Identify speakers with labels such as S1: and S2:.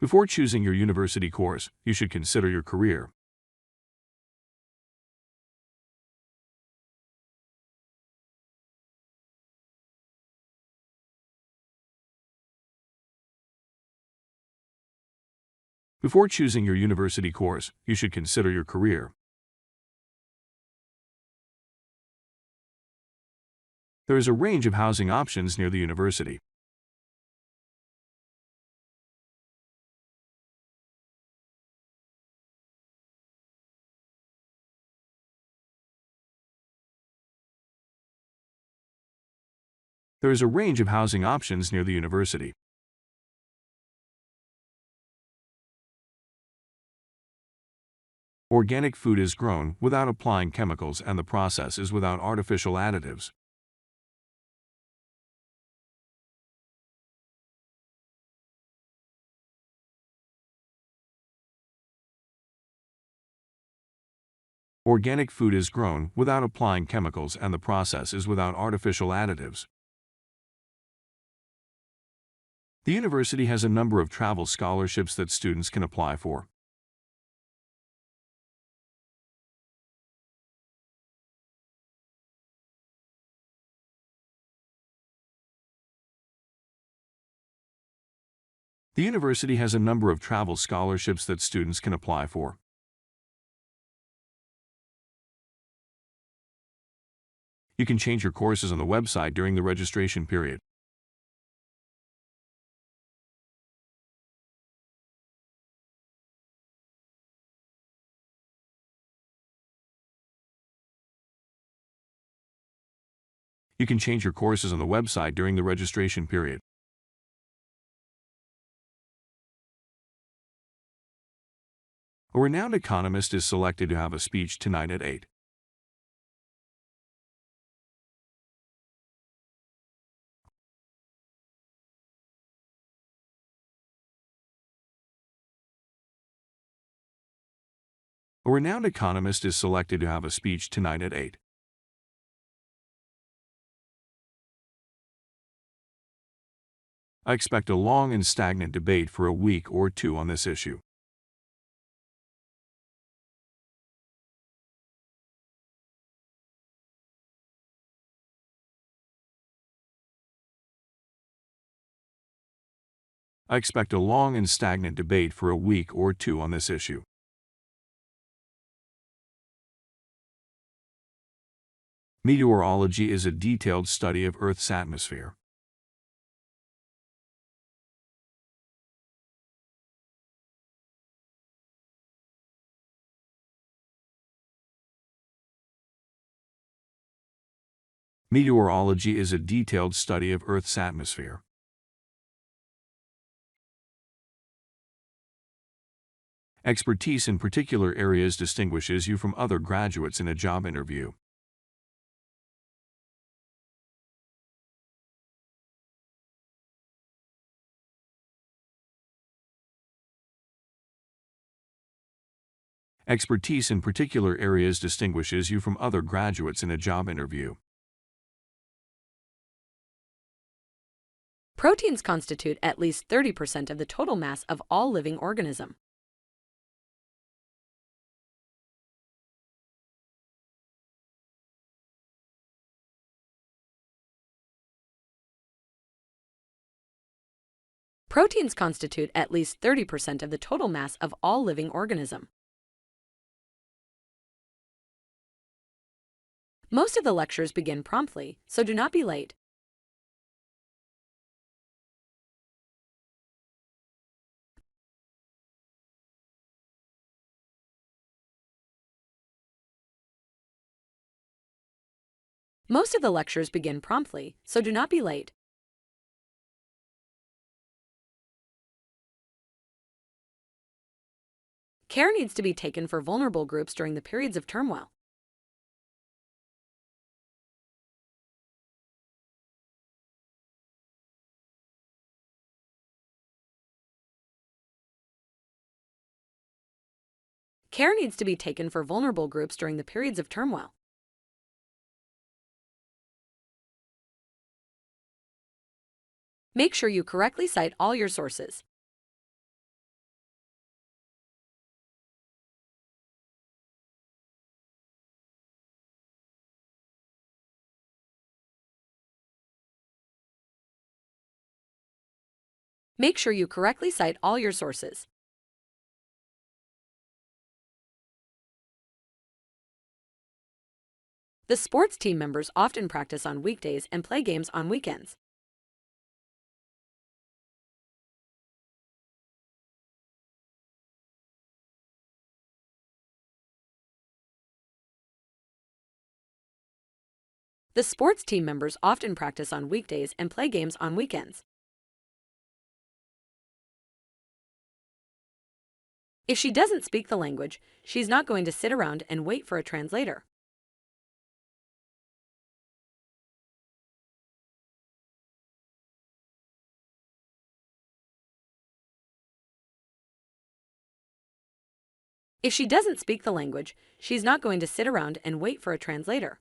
S1: Before choosing your university course, you should consider your career. Before choosing your university course, you should consider your career. There is a range of housing options near the university. There is a range of housing options near the university. Organic food is grown without applying chemicals and the process is without artificial additives. Organic food is grown without applying chemicals and the process is without artificial additives. The university has a number of travel scholarships that students can apply for. The university has a number of travel scholarships that students can apply for. You can change your courses on the website during the registration period. You can change your courses on the website during the registration period. A renowned economist is selected to have a speech tonight at 8. A renowned economist is selected to have a speech tonight at 8. I expect a long and stagnant debate for a week or two on this issue. I expect a long and stagnant debate for a week or two on this issue. Meteorology is a detailed study of Earth's atmosphere. Meteorology is a detailed study of Earth's atmosphere. Expertise in particular areas distinguishes you from other graduates in a job interview. Expertise in particular areas distinguishes you from other graduates in a job interview.
S2: Proteins constitute at least 30% of the total mass of all living organisms. Proteins constitute at least 30% of the total mass of all living organisms. Most of the lectures begin promptly, so do not be late. Most of the lectures begin promptly, so do not be late. Care needs to be taken for vulnerable groups during the periods of turmoil. Care needs to be taken for vulnerable groups during the periods of turmoil. Make sure you correctly cite all your sources. Make sure you correctly cite all your sources. The sports team members often practice on weekdays and play games on weekends. The sports team members often practice on weekdays and play games on weekends. If she doesn't speak the language, she's not going to sit around and wait for a translator. If she doesn't speak the language, she's not going to sit around and wait for a translator.